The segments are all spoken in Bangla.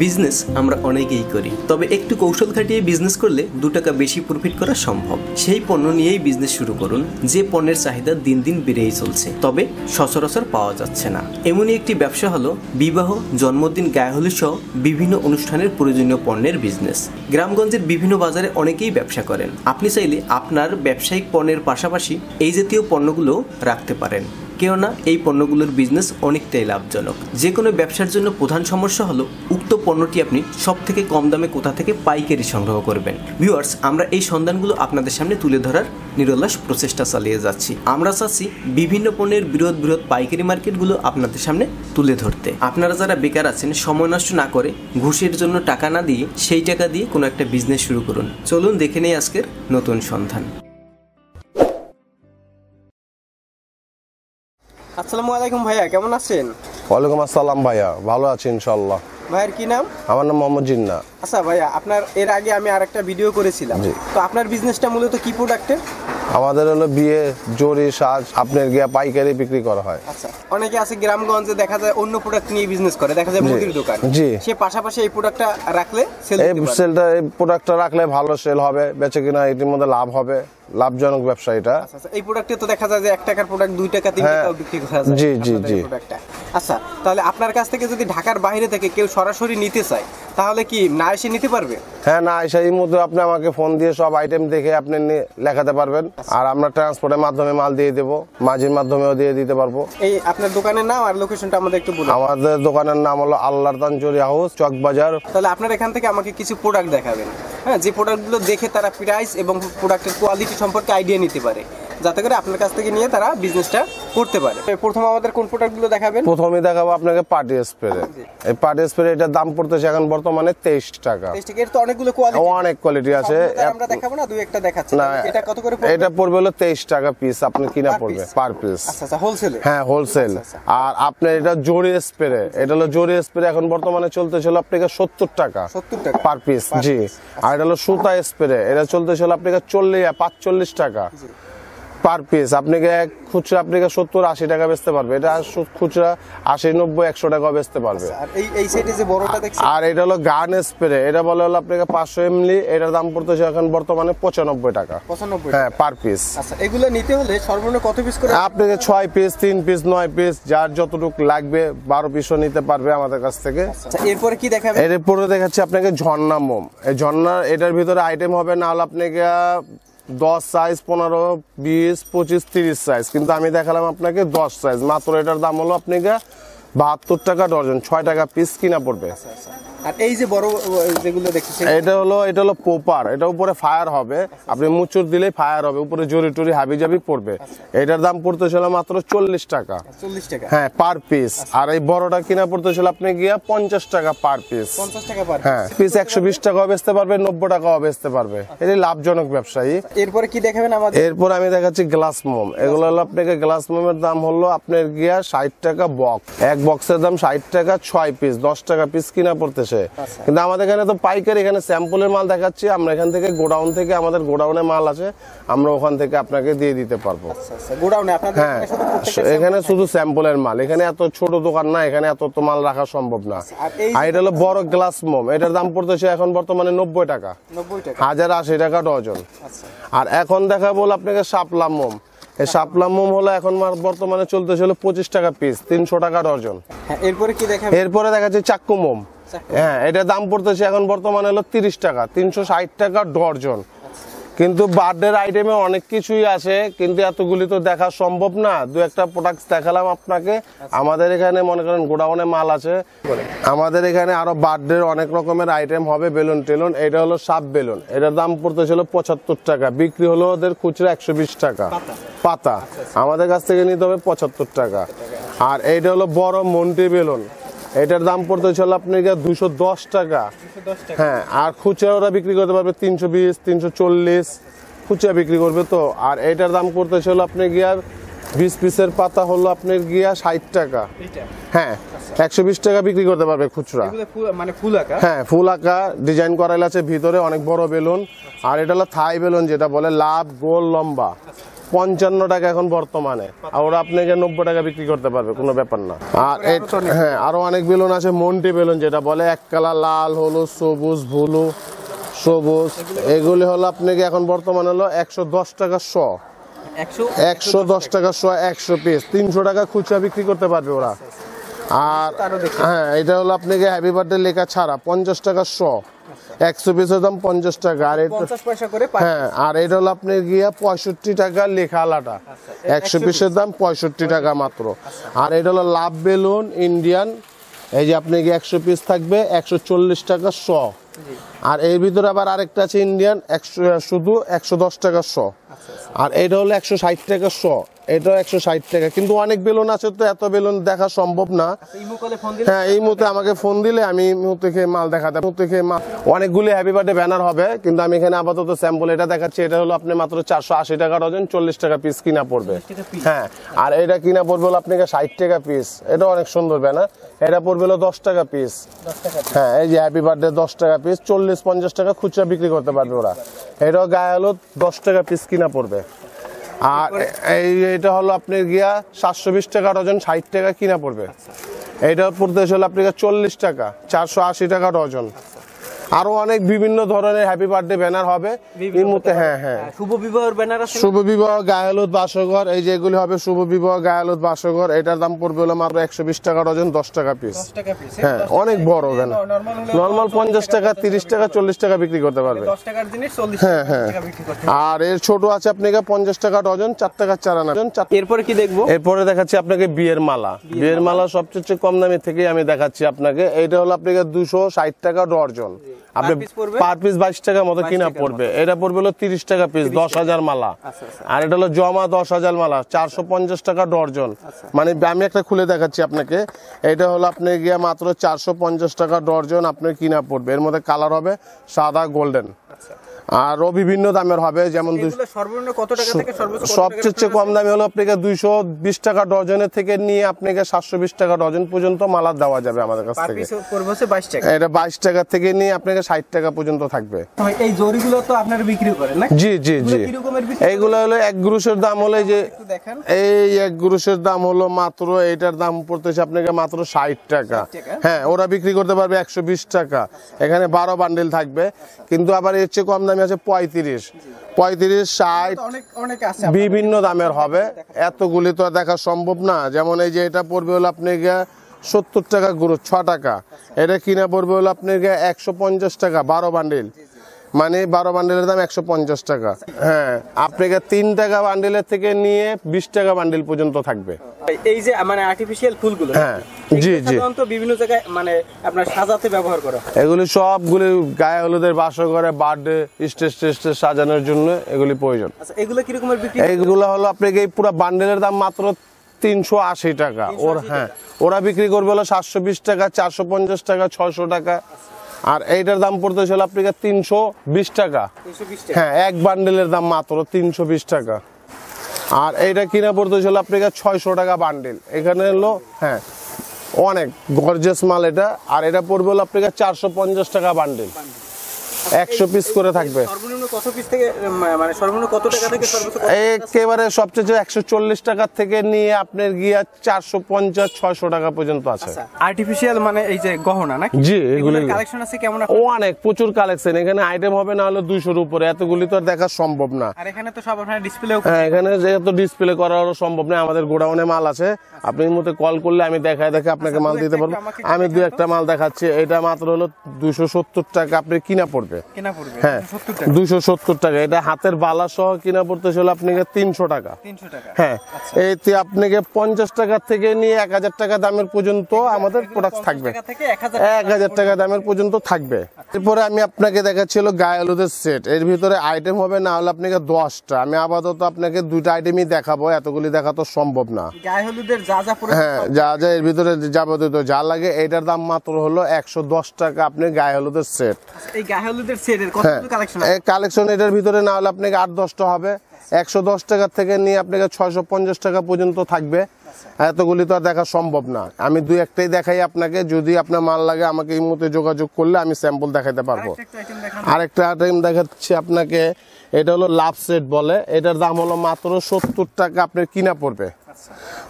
বিজনেস আমরা অনেকেই করি, তবে একটু কৌশল খাটিয়ে বিজনেস করলে 2 টাকা বেশি প্রফিট করা সম্ভব। সেই পণ্য নিয়েই বিজনেস শুরু করুন যে পণ্যের চাহিদা দিন দিন বেড়েই চলছে, তবে সচরাচর পাওয়া যাচ্ছে না। এমনই একটি ব্যবসা হলো বিবাহ, জন্মদিন, গায়েহলুদ সহ বিভিন্ন অনুষ্ঠানের প্রয়োজনীয় পণ্যের বিজনেস। গ্রামগঞ্জের বিভিন্ন বাজারে অনেকেই ব্যবসা করেন। আপনি চাইলে আপনার ব্যবসায়িক পণ্যের পাশাপাশি এই জাতীয় পণ্যগুলো রাখতে পারেন, কেননা এই পণ্যগুলোর বিজনেস অনেকটাই লাভজনক। যে কোনো ব্যবসার জন্য প্রধান সমস্যা হলো উক্ত পণ্যটি আপনি সব থেকে কম দামে কোথা থেকে পাইকারি সংগ্রহ করবেন। ভিউয়ার্স, আমরা এই সন্ধানগুলো আপনাদের সামনে তুলে ধরার নিরলস প্রচেষ্টা চালিয়ে যাচ্ছি। আমরা চাচ্ছি বিভিন্ন পণ্যের বৃহৎ বৃহৎ পাইকারি মার্কেটগুলো আপনাদের সামনে তুলে ধরতে। আপনারা যারা বেকার আছেন, সময় নষ্ট না করে ঘুষের জন্য টাকা না দিয়ে সেই টাকা দিয়ে কোনো একটা বিজনেস শুরু করুন। চলুন দেখে নেই আজকের নতুন সন্ধান। আসসালামু আলাইকুম ভাইয়া, কেমন আছেন? ওয়ালাইকুম আসসালাম ভাইয়া, ভালো আছি ইনশাআল্লাহ। ভাইয়ের কি নাম? আমার নাম মোহাম্মদ জিন্না। আচ্ছা ভাইয়া, আপনার এর আগে আমি আরেকটা ভিডিও করেছিলাম, তো আপনার বিজনেসটা মূলত কি প্রোডাক্টের? আমাদের হলো বিয়ে, জরি, সাজ আপনার গিয়া পাইকারি বিক্রি করা হয়। আচ্ছা, অনেকে আছে গ্রামগঞ্জে দেখা যায় অন্য প্রোডাক্ট নিয়ে বিজনেস করে, দেখা যায় মুদির দোকান, জি, সে পাশাপাশি এই প্রোডাক্টটা রাখলে এই প্রোডাক্টটা রাখলে ভালো সেল হবে, বেচে কিনা এটির মধ্যে লাভ হবে, লাভজনক ব্যবসা এটা। আচ্ছা, এই প্রোডাক্টে তো দেখা যায় যে 1 টাকার প্রোডাক্ট 2 টাকা 3 টাকাও বিক্রি করা যায়। জি জি জি। আচ্ছা, তাহলে আপনার কাছ থেকে যদি ঢাকার বাইরে থেকে কেউ সরাসরি নিতে চায় তাহলে কি না এসে নিতে পারবে? হ্যাঁ, না এসে এই মধ্যে আপনি আমাকে ফোন দিয়ে সব আইটেম দেখে আপনি লেখাতে পারবেন, আর আমরা ট্রান্সপোর্টের মাধ্যমে মাল দিয়ে দেবো, মাঝির মাধ্যমেও দিয়ে দিতে পারবো। এই আপনার দোকানের নাম আর লোকেশনটা আমাদের একটু বলুন। আমাদের দোকানের নাম হলো আল্লাহর দান জরি হাউস, চকবাজার। তাহলে আপনার এখান থেকে আমাকে কিছু প্রোডাক্ট দেখাবেন, হ্যাঁ, যে প্রোডাক্টগুলো দেখে তারা প্রাইস এবং প্রোডাক্টের কোয়ালিটি সম্পর্কে আইডিয়া নিতে পারে, যাতে করে আপনার কাছ থেকে নিয়ে তারা বিজনেসটা করতে পারে। প্রথম আমাদের কোন প্রোডাক্টগুলো দেখাবেন? প্রথমে দেখাবো আপনাকে পার্টি স্প্রে। এই পার্টি স্প্রে এটার দাম পড়তেছে এখন বর্তমানে 23 টাকা। 23 টাকা। এর তো অনেকগুলো কোয়ালিটি, অনেক কোয়ালিটি আছে, আমরা দেখাবো না, দুই একটা দেখাচ্ছি। এটা কত করে পড়বে? এটা পড়বে হলো 23 টাকা পিস, আপনি কিনা পড়বে পার পিস। আচ্ছা আচ্ছা, হোলসেল? হ্যাঁ, হোলসেল। আর আপনার এটা জরি স্প্রে, এটা হলো জরি স্প্রে, এখন বর্তমানে চলতেছিল আপনাকে 70 টাকা পার পিস। জি। আর এটা হলো সুতা স্প্রে, এটা চলতেছিল আপনাকে 45 টাকা পার পিস। আপনাকে খুচরা আপনাকে 70-80 টাকা বেচতে পারবে, এটা খুচরা 80-90-100 টাকা বেচতে পারবে। এই সাইডে যে বড়টা দেখছেন, আর এটা হলো গান স্প্রে, এটা বলে হলো আপনাকে 500 ml, এটার দাম পড়তেছে এখন বর্তমানে 95 টাকা। 95? হ্যাঁ, পার পিস। আচ্ছা, এগুলো নিতে হলে সর্বনিম্ন কত পিস করে? আপনাকে 6 পিস, 3 পিস, 9 পিস, যার যতটুকু লাগবে 12 পিসও নিতে পারবে আমাদের কাছ থেকে। আচ্ছা, এরপরে কি দেখাবেন? এরপরে দেখাচ্ছি আপনাকে ঝর্ণা মোম। এই ঝর্ণা, এটার ভিতরে আইটেম হবে না হলে আপনাকে 10 সাইজ, 15, 20, 25, 30 সাইজ, কিন্তু আমি দেখালাম আপনাকে 10 সাইজ মাত্র। এটার দাম হলো আপনাকে 72 টাকা ডজন, 6 টাকা পিস কিনা পড়বে। আর এই যে বড় যেগুলো দেখছেন, এটা হলো পোপার, এটা উপরে ফায়ার হবে, আপনি মুচুর দিলেই ফায়ার হবে, উপরে জরি টরি হাবি জাবি পড়বে। এটার দাম পড়তেছিল মাত্র 40 টাকা। 40 টাকা? হ্যাঁ, পার পিস। আর এই বড়টা কিনা পড়তেছিল আপনি গিয়া 50 টাকা পার পিস। 50 টাকা পার? হ্যাঁ, পিস 120 টাকাও বেচতে পারবে, 90 টাকাও বেচতে পারবে। এটি লাভজনক ব্যবসায়ী। এরপরে কি দেখাবেন আমাদের? এরপর আমি দেখাচ্ছি গ্লাস মোম। এগুলো হলো আপনাকে গ্লাস মোমের দাম হলো আপনার গিয়া 60 টাকা বক্স, এক বক্সের দাম 60 টাকা, 6 পিস 10 টাকা পিস কিনা পড়তেছে। কিন্তু আমাদের এখানে তো পাইকারি, এখানে স্যাম্পলের মাল দেখাচ্ছি, আমরা এখান থেকে গোডাউন থেকে, আমাদের গোডাউনে মাল আছে, আমরা ওখান থেকে আপনাকে দিয়ে দিতে পারবো। গোডাউনে আপনাদের? হ্যাঁ, এখানে শুধু স্যাম্পলের মাল, এখানে এত ছোট দোকান না, এখানে এত তো মাল রাখা সম্ভব না। আর এটা হলো বড় গ্লাস মোম, এটার দাম পড়তেছে এখন বর্তমানে 90 টাকা, 1080 টাকা ডজন। আর এখন দেখাবো আপনাকে শাপলা মোম। এই শাপলা মোম হলো এখন বর্তমানে চলতেছিল 25 টাকা পিস, 300 টাকা ডজন। এরপরে কি দেখাবেন? এরপরে দেখাচ্ছি চাক্কু মোম। হ্যাঁ, এটার দাম পড়তেছে এখন বর্তমানে হলো 30 টাকা, 360 টাকা ডজন। কিন্তু বার্থডের আইটেমে অনেক কিছুই আছে, কিন্তু এতগুলি তো দেখা সম্ভব না। দু একটা প্রোডাক্ট দেখালাম আপনাকে। আমাদের এখানে মনে করেন গোডাউনে মাল আছে, আমাদের এখানে আরো বার্থডের অনেক রকমের আইটেম হবে, বেলুন টেলুন। এটা হলো সাপ বেলুন, এটার দাম পড়তেছিল 75 টাকা, বিক্রি হলো ওদের খুচরা 120 টাকা পাতা, আমাদের কাছ থেকে নিতে হবে 75 টাকা। আর এইটা হলো বড় মন্টি বেলুন, এটার দাম পড়তেছিল আপনাকে 210 টাকা। হ্যাঁ, আর খুচরা ওরা বিক্রি করতে পারবে 320, 340 খুচরা বিক্রি করবে তো। আর এটার দাম পড়তেছিল আপনি গিয়া 20 পিসের পাতা হলো আপনার গিয়া 60 টাকা। হ্যাঁ, 120 টাকা বিক্রি করতে পারবে খুচরা। মানে ফুল আঁকা? হ্যাঁ, ফুল আঁকা ডিজাইন করাইল আছে ভিতরে, অনেক বড় বেলুন। আর এটা হলো থাই বেলুন, যেটা বলে লাভ গোল লম্বা। 55 টাকা এখন বর্তমানে, আর ওরা আপনাকে 90 টাকা বিক্রি করতে পারবে, কোনো ব্যাপার না। আর হ্যাঁ আরো অনেক বেলুন আছে, মন্টি বেলুন যেটা বলে, এক কালার লাল, হলুদ, সবুজ, ব্লু, সবুজ, এগুলি হলো আপনাকে এখন বর্তমানে হলো 110 টাকা শ, 110 টাকা শ, 100 পিস 300 টাকা খুচরা বিক্রি করতে পারবে ওরা। আর হ্যাঁ এটা হলো আপনাকে হ্যাপি বার্থডে লেখা ছাড়া 50 টাকা শ, 100 পিসের দাম 50 টাকা। আর এটা 50 পয়সা করে হ্যাঁ, আর এটা হলো আপনার গিয়া 65 টাকা লেখা আলাটা, 100 পিসের দাম 65 টাকা মাত্র। আর এটা হলো লাভ বেলুন ইন্ডিয়ান, এই যে আপনি 100 পিস থাকবে 140 টাকা শ। আর এর ভিতরে আবার আরেকটা আছে ইন্ডিয়ান, শুধু 110 টাকা শ। আর এটা হলো 160 টাকা শ, এটাও 160 টাকা। কিন্তু অনেক বেলুন আছে তো এত বেলুন দেখা সম্ভব না। হ্যাঁ এই মুহূর্তে আমাকে ফোন দিলে আমি এই মুহূর্তে মাল দেখাতে, অনেকগুলি হ্যাপি বার্থডে ব্যানার হবে, কিন্তু আমি এখানে আপাতত স্যাম্পল এটা দেখাচ্ছি। এটা হলো আপনি মাত্র 480 টাকা ডজন, 40 টাকা পিস কিনা পড়বে। হ্যাঁ আর এটা কিনা পড়বে হলো আপনাকে 60 টাকা পিস, এটা অনেক সুন্দর ব্যানার, এটা পড়বে হলো 10 টাকা পিস। হ্যাঁ এই যে হ্যাপি বার্থডে 10 টাকা পিস, 40-50 টাকা খুচরা বিক্রি করতে পারবে ওরা। এটাও গায়ে হলো 10 টাকা পিস কিনা পড়বে। আর এইটা হলো আপনার গিয়া 720 টাকা ডজন, 60 টাকা কিনা পড়বে। এইটা পড়তে হলো আপনাকে 40 টাকা, 480 টাকা ডজন। আরো অনেক বিভিন্ন ধরনের হ্যাপি বার্থডে ব্যানার হবে এই মুহূর্তে। হ্যাঁ হ্যাঁ শুভ বিবাহের ব্যানার আছে, শুভ বিবাহ, গায়ে হলুদ, বাসঘর, এই যে এগুলি হবে শুভ বিবাহ, গায়ে হলুদ, বাসঘর। এটার দাম পড়বে হলো মাত্র 120 টাকা ডজন, 10 টাকা পিস। হ্যাঁ অনেক বড় ব্যানার, নরমাল 50 টাকা, 30 টাকা, 40 টাকা বিক্রি করতে পারবে। 10 টাকার জিনিস 40 টাকা বিক্রি করতে। আর এর ছোট আছে আপনাকে 50 টাকা ডজন, 4 টাকা চারানা। এরপরে কি দেখবো? এরপরে দেখাচ্ছি আপনাকে বিয়ের মালা। বিয়ের মালা সবচেয়ে কম দামি থেকে আমি দেখাচ্ছি আপনাকে। এইটা হলো আপনাকে 260 টাকা ডজন, আপনি পার পিস 22 টাকা মতো কিনা পড়বে। এটা পড়বে হলো 30 টাকা পিস, 10,000 মালা। আর এটা হলো জমা 10,000 মালা, 450 টাকা ডজন। মানে আমি একটা খুলে দেখাচ্ছি আপনাকে। এটা হলো আপনি গিয়া মাত্র 450 টাকা ডজন আপনার কিনা পড়বে। এর মধ্যে কালার হবে সাদা, গোল্ডেন, আরো বিভিন্ন দামের হবে। যেমন সর্বনিম্ন কত টাকা থেকে সর্বোচ্চ? সবচেয়ে কম দামে হলো আপনাকে 220 টাকা ডজনের থেকে নিয়ে আপনাকে 720 টাকা ডজন পর্যন্ত মালা দেওয়া যাবে আমাদের কাছ থেকে। এটা 22 টাকা থেকে নিয়ে আপনাকে 60 টাকা পর্যন্ত থাকবে। এই জরিগুলো তো আপনারা বিক্রি করেন না? জি জি জি। এইগুলো হলো এক গ্রুশের দাম হলো যে এই এক গ্রুশের দাম হলো মাত্র, এইটার দাম পড়তেছে আপনাকে মাত্র 60 টাকা। হ্যাঁ ওরা বিক্রি করতে পারবে 120 টাকা। এখানে 12 বান্ডেল থাকবে, কিন্তু আবার এর চেয়ে কম দামে আছে 35, 60, বিভিন্ন দামের হবে। এতগুলি তো দেখা সম্ভব না। যেমন এই যে এটা পড়বে হলো আপনাকে 70 টাকা গ্রুশ, 6 টাকা। এটা কিনা পড়বে হলো আপনাকে 150 টাকা, 12 বান্ডেল, মানে 12 বান্ডেলের দাম 150 টাকা। হ্যাঁ আপনাকে 3 টাকা বান্ডেলের থেকে নিয়ে 20 টাকা বান্ডেল পর্যন্ত থাকবে। এই যে মানে আর্টিফিশিয়াল ফুলগুলো, হ্যাঁ জি জি, সাধারণত বিভিন্ন জায়গায় মানে আপনার সাজাতে ব্যবহার করা হয়। এগুলি সবগুলি গায়ে হলুদের, বাসঘরে, বার্থডে, স্টেজ সাজানোর জন্য এগুলি প্রয়োজন। আচ্ছা এগুলো কি রকমের বিক্রি? এইগুলো হলো আপনাকে এই পুরো বান্ডেলের দাম মাত্র 380 টাকা। ওর হ্যাঁ ওরা বিক্রি করবে হলো 720 টাকা, 450 টাকা, 600 টাকা। আর এইটার দাম পড়তে ছিল আপনাকে 320 টাকা। হ্যাঁ এক বান্ডেলের দাম মাত্র 320 টাকা। আর এইটা কিনা পড়তে ছিল আপনাকে 600 টাকা বান্ডেল। এখানে হলো হ্যাঁ অনেক গর্জিয়াস মাল এটা। আর এটা পড়বে হলো আপনাকে 450 টাকা বান্ডেল, 100 পিস করে থাকবে। সর্বনিম্ন কত পিস থেকে মানে সর্বনিম্ন কত টাকা থেকে সর্বোচ্চ? একেবারে সবচেয়ে 140 টাকা থেকে নিয়ে আপনার গিয়া 450-600 টাকা পর্যন্ত আছে। আর্টিফিশিয়াল মানে এই যে গহনা নাকি? জি এগুলো কালেকশন আছে কেমন? অনেক, প্রচুর কালেকশন। এখানে আইটেম হবে না হলে 200-র উপরে, এতগুলি তো আর দেখা সম্ভব না। আর এখানে তো সব আপনারা ডিসপ্লে, হ্যাঁ এখানে যেহেতু ডিসপ্লে করা সম্ভব না, আমাদের গোডাউনে মাল আছে। আপনি এই মুহূর্তে কল করলে আমি দেখায় আপনাকে মাল দিতে পারবো। আমি 2-1টা মাল দেখাচ্ছি। এটা মাত্র হলো 270 টাকা আপনি কিনা পড়বে। হ্যাঁ 270 টাকা। এটা হাতের বালা সহ কিনা পড়তেছিল আপনাকে 300 টাকা। হ্যাঁ এইতে আপনাকে 50 টাকা থেকে নিয়ে 1000 টাকা দামের পর্যন্ত আমাদের প্রোডাক্ট থাকবে, 1000 টাকা দামের পর্যন্ত থাকবে। এরপরে আমি আপনাকে দেখাচ্ছিল গায়ে হলুদের সেট। এর ভিতরে আইটেম হবে না হলে আপনাকে 10টা। আমি আপাতত আপনাকে 2টা আইটেমই দেখাবো, এতগুলি দেখা তো সম্ভব না। গায়ে হলুদের যা যা হ্যাঁ যা যা এর ভিতরে যাবতীয় যা লাগে, এটার দাম মাত্র হলো 110 টাকা আপনি গায়ে হলুদের সেট। এই গায়ে হলুদের সেটের কতগুলো কালেকশন আছে? কালেকশন এটার ভিতরে না হলে আপনাকে 8-10টা হবে। 110 টাকা থেকে নিয়ে আপনাকে 650 টাকা পর্যন্ত থাকবে। এতগুলি তো আর দেখা সম্ভব না। আমি দুই একটাই দেখাই আপনাকে, যদি আপনার মাল লাগে আমাকে এই মুহূর্তে যোগাযোগ করলে আমি স্যাম্পল দেখাতে পারবো। আরেকটা আইটেম দেখাচ্ছি আপনাকে, এটা হলো লাভ সেট বলে, এটার দাম হলো মাত্র 70 টাকা আপনার কিনা পড়বে।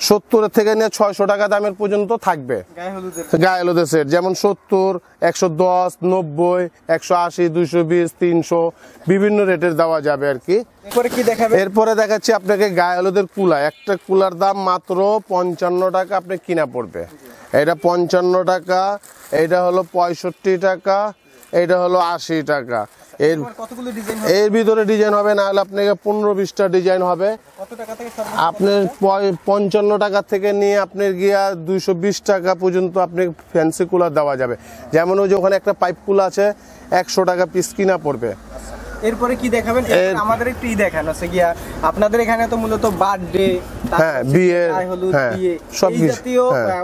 70 থেকে নিয়ে 600 টাকা দামের পর্যন্ত থাকবে গায়ে হলুদের সেট, যেমন 70, 110, 90, 180, 220, 300 বিভিন্ন রেটের দেওয়া যাবে আর কি। এরপরে দেখাচ্ছি আপনাকে গায়ে হলুদের কুলা, একটা কুলার দাম মাত্র 55 টাকা আপনি কিনা পড়বে। এটা 55 টাকা, এটা হলো 65 টাকা, এটা হলো 80 টাকা। এর ভিতরে ডিজাইন হবে, না হলে আপনাকে 15-20টা ডিজাইন হবে। আপনার 55 টাকা থেকে নিয়ে আপনার গিয়া 220 টাকা পর্যন্ত আপনি ফ্যান্সি কুলার দেওয়া যাবে। যেমন ওই যে ওখানে একটা পাইপ কুলার আছে, 100 টাকা পিস কিনা পড়বে। এরপরে কি দেখাবেন? আমাদের একটু দেখান আছে গিয়া, আপনাদের এখানে তো মূলত বার্থডে, বিয়ে, সব জাতীয়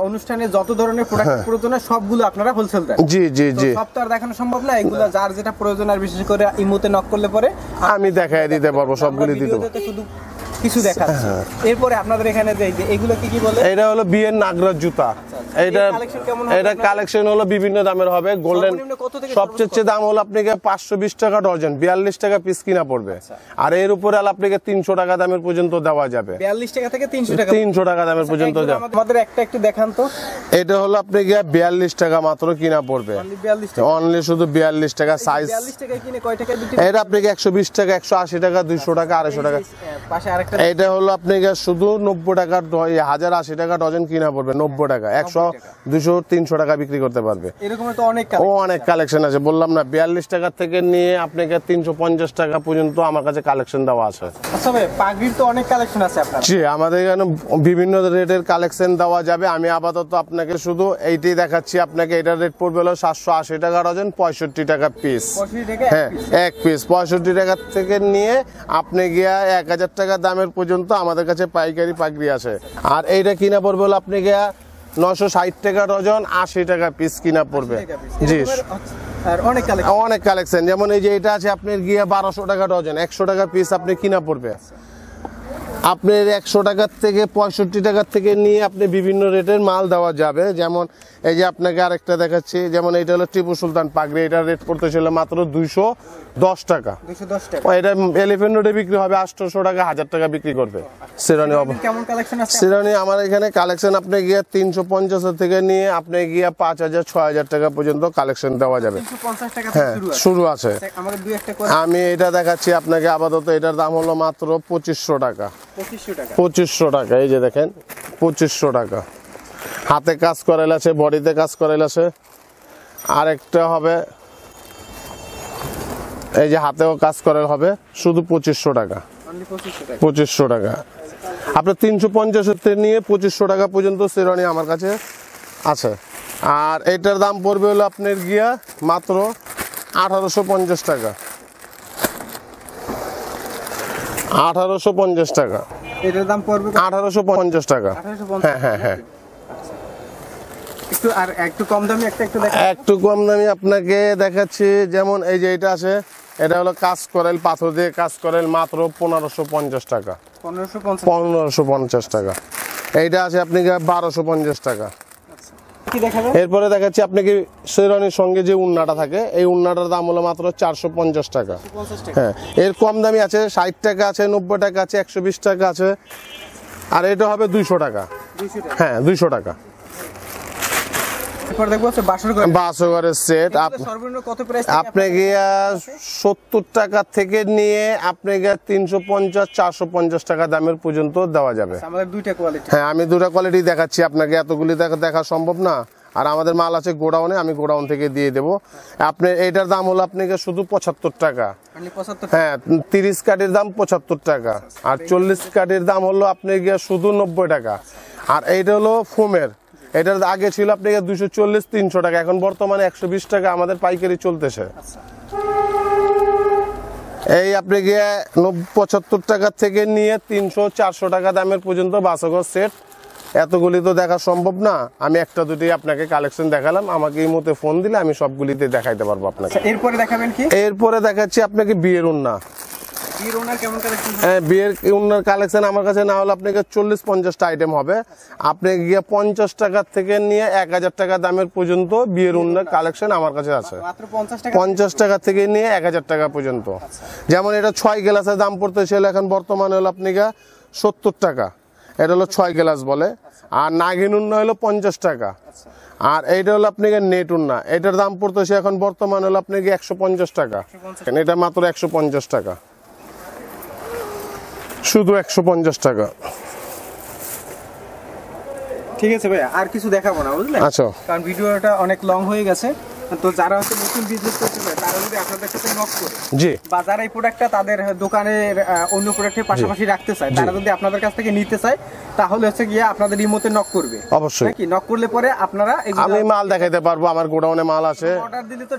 অনুষ্ঠানে যত ধরনের প্রোডাক্ট প্রয়োজন সবগুলো আপনারা হোলসেল দেন। জি জি জি, সব তো আর দেখানো সম্ভব না, এগুলো যার যেটা প্রয়োজন আর বিশেষ করে ইমোতে নক করলে পরে আমি দেখাই দিতে পারবো, সবগুলি দিতে পারবো, শুধু কিছু দেখাচ্ছে। এরপরে আপনাদের এখানে যে এগুলো কি বলে? এটা হলো বিয়ের নাগরাজ জুতা। এটা কালেকশন হলো বিভিন্ন দামের হবে। গোল্ডেন সবচেয়ে দাম হলো আপনাকে 520 টাকা ডজন, 42 টাকা পিস কিনা পড়বে। আর এর উপরে আপনাকে 300 টাকা দামের পর্যন্ত দেওয়া যাবে। 42 টাকা থেকে 300 টাকা দামের পর্যন্ত যাবে। আমাদের একটা একটু দেখান তো। এটা হলো আপনাকে 42 টাকা মাত্র কিনা পড়বে, অনলি শুধু 42 টাকা। সাইজ 42 টাকায় কিনে কয় টাকা বিক্রি? এটা আপনাকে 120 টাকা, 180 টাকা, 200 টাকা, 250 টাকা। পাশে আরেকটা, এটা হলো আপনাকে শুধু 90 টাকা, 1080 টাকা ডজন কিনা পড়বে। 90 টাকা, 100, 200, 300 টাকা বিক্রি করতে পারবে। এরকম তো অনেক কালেকশন আছে, বললাম না 42 টাকা থেকে নিয়ে আপনাকে 350 টাকা পর্যন্ত আমার কাছে কালেকশন দেওয়া আছে। আচ্ছা ভাই, পাগড়ির তো অনেক কালেকশন আছে আপনার? জি, আমাদের এখানে বিভিন্ন রেটের কালেকশন দেওয়া যাবে। আমি আপাতত আপনাকে শুধু এইটাই দেখাচ্ছি। আপনাকে এটার রেট পড়বে হলো 780 টাকা ডজন, 65 টাকা পিস। হ্যাঁ, এক পিস 65 টাকা থেকে নিয়ে আপনি গিয়া 1000 টাকা দামের পর্যন্ত আমাদের কাছে পাইকারি পাগড়ি আছে। আর এইটা কিনা পড়বে হলো আপনি গিয়া 960 টাকা ডজন, 80 টাকা পিস কিনা পড়বে। জি, অনেক কালেকশন। যেমন এই যে এটা আছে আপনার গিয়া 1200 টাকা ডজন, 100 টাকা পিস আপনি কিনা পড়বে। আপনার 100 টাকার থেকে 65 টাকার থেকে নিয়ে আপনি বিভিন্ন রেটের মাল দেওয়া যাবে। যেমন এই যে আপনাকে আরেকটা দেখাচ্ছি, যেমন এটা হলো টিপু সুলতান পাগড়ি, এটার রেট পড়তেছিল মাত্র 210 টাকা। এটা এলিফ্যান্ট রোডে বিক্রি হবে 800 টাকা, 1000 টাকা বিক্রি করবে। শিরানি আমার এখানে কালেকশন আপনি গিয়ে 350 থেকে নিয়ে আপনি গিয়ে 5000, 6000 টাকা পর্যন্ত কালেকশন দেওয়া যাবে। হ্যাঁ, শুরু আছে। আমি এটা দেখাচ্ছি আপনাকে আপাতত। এটার দাম হলো মাত্র 2500 টাকা। 2500 টাকা, এই যে দেখেন 2500 টাকা। হাতে কাজ করাইল আছে, বডিতে কাজ করাইল আছে। আরেকটা হবে এই যে হাতেও কাজ করাইল হবে, শুধু 2500 টাকা। 2500 টাকা। আপনার 350 নিয়ে 2500 টাকা পর্যন্ত শেরওয়ানি আমার কাছে আছে। আর এটার দাম পড়বে হলো আপনার গিয়া মাত্র 1850 টাকা। 1850 টাকা। এটার দাম পড়বে 1850 টাকা। হ্যাঁ হ্যাঁ হ্যাঁ। একটু কম দামি একটু কম দামি আপনাকে দেখাচ্ছি। যেমন এই যে এটা আছে, এটা হলো কাজ করেল, পাথর দিয়ে কাজ করেল, মাত্র 1550 টাকা। 1550 টাকা। এইটা আছে আপনি 1250 টাকা। এরপরে দেখাচ্ছি আপনাকে শেরওয়ানির সঙ্গে যে উন্নাটা থাকে, এই উন্নাটার দাম হলো মাত্র 450 টাকা। হ্যাঁ, এর কম দামি আছে, 60 টাকা আছে, 90 টাকা আছে, 120 টাকা আছে। আর এটা হবে 200 টাকা। হ্যাঁ, 200 টাকা। বাসঘরের সেট আপনি গিয়া 70 টাকা থেকে নিয়ে আপনি গিয়া 350, 450 টাকা দামের পর্যন্ত দেওয়া যাবে। হ্যাঁ, আমি দুটা কোয়ালিটি দেখাচ্ছি আপনাকে, এতগুলি দেখা সম্ভব না। আর আমাদের মাল আছে গোডাউনে, আমি গোডাউন থেকে দিয়ে দেবো। আপনি এইটার দাম হলো আপনাকে শুধু 75 টাকা। হ্যাঁ, 30 কাঠির দাম 75 টাকা। আর 40 কাঠির দাম হলো আপনি গিয়া শুধু 90 টাকা। আর এইটা হলো ফোমের, এটার আগে ছিল আপনাকে 240-300 টাকা, এখন বর্তমানে 120 টাকা আমাদের পাইকারি চলতেছে। এই আপনি গিয়ে 75 টাকা থেকে নিয়ে 300-400 টাকা দামের পর্যন্ত বাসঘর সেট। এতগুলি তো দেখা সম্ভব না, আমি একটা দুটি আপনাকে কালেকশন দেখালাম। আমাকে এই মুহূর্তে ফোন দিলে আমি সবগুলিতে দেখাইতে পারবো আপনাকে। এরপরে দেখাবেন কি? এরপরে দেখাচ্ছি আপনাকে বিয়ের উন্না। বিয়ের ওনার কেমন কালেকশন? বিয়ের ওনার কালেকশন আমার কাছে না হলে আপনাকে 40-50টা আইটেম হবে। আপনি গিয়ে 50 টাকা থেকে নিয়ে 1000 টাকা দামের পর্যন্ত বিয়ের ওনার কালেকশন আমার কাছে আছে। মাত্র 50 টাকা? 50 টাকা থেকে নিয়ে 1000 টাকা পর্যন্ত। যেমন এটা 6 গ্লাসের দাম পড়তেছিল এখন বর্তমানে হলো আপনাকে 70 টাকা, এটা হলো 6 গ্লাস বলে। আর নাগিন উন্না হলো 50 টাকা। আর এইটা হলো আপনাকে নেট উন্না, এটার দাম পড়তেছে এখন বর্তমানে হলো আপনাকে 150 টাকা। এটা মাত্র 150 টাকা, শুধু 150 টাকা। ঠিক আছে ভাই, আর কিছু দেখাবো না বুঝলেন, আচ্ছা, কারণ ভিডিওটা অনেক লং হয়ে গেছে। তো যারা হচ্ছে নতুন বিজনেস করতে চায় তারা যদি আপনাদের সাথে নক করে, জি, বা যারা এই প্রোডাক্টটা তাদের দোকানের অন্য প্রোডাক্টের পাশাপাশি রাখতে চায়, তারা যদি আপনাদের কাছ থেকে নিতে চায় তাহলে হচ্ছে গিয়ে আপনাদের রিমোটে নক করবে। অবশ্যই নাকি নক করলে পরে আপনারা আমি মাল দেখাইতে পারবো, আমার গোডাউনে মাল আছে। অর্ডার দিলে তো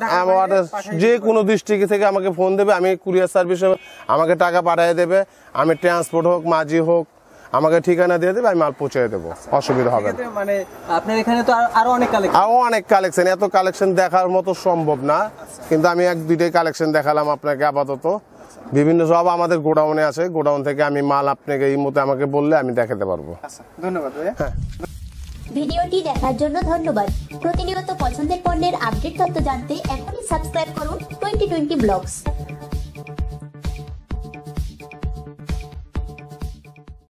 যে কোনো ডিস্ট্রিক্ট থেকে আমাকে ফোন দেবে, আমি কুরিয়ার সার্ভিসে আমাকে টাকা পাঠিয়ে দেবে, আমি ট্রান্সপোর্ট হোক মাঝি হোক আমাকে ঠিকানা দিয়ে দেবে, আমি মাল পৌঁছে দেবো, অসুবিধা হবে না। মানে আপনার এখানে তো আরো অনেক কালেকশন, আরো অনেক কালেকশন, এত কালেকশন দেখার মতো সম্ভব না, কিন্তু আমি 1-2টাই কালেকশন দেখালাম আপনাকে আপাতত। বিভিন্ন সব আমাদের গোডাউনে আছে, গোডাউন থেকে আমি মাল আপনাকে এই মতো আমাকে বললে আমি দেখাতে পারবো। ধন্যবাদ ভাইয়া। হ্যাঁ, ভিডিওটি দেখার জন্য ধন্যবাদ। প্রতিনিয়ত পছন্দের পণ্যের আপডেট তথ্য জানতে এখনই সাবস্ক্রাইব করুন 2020 ব্লগস।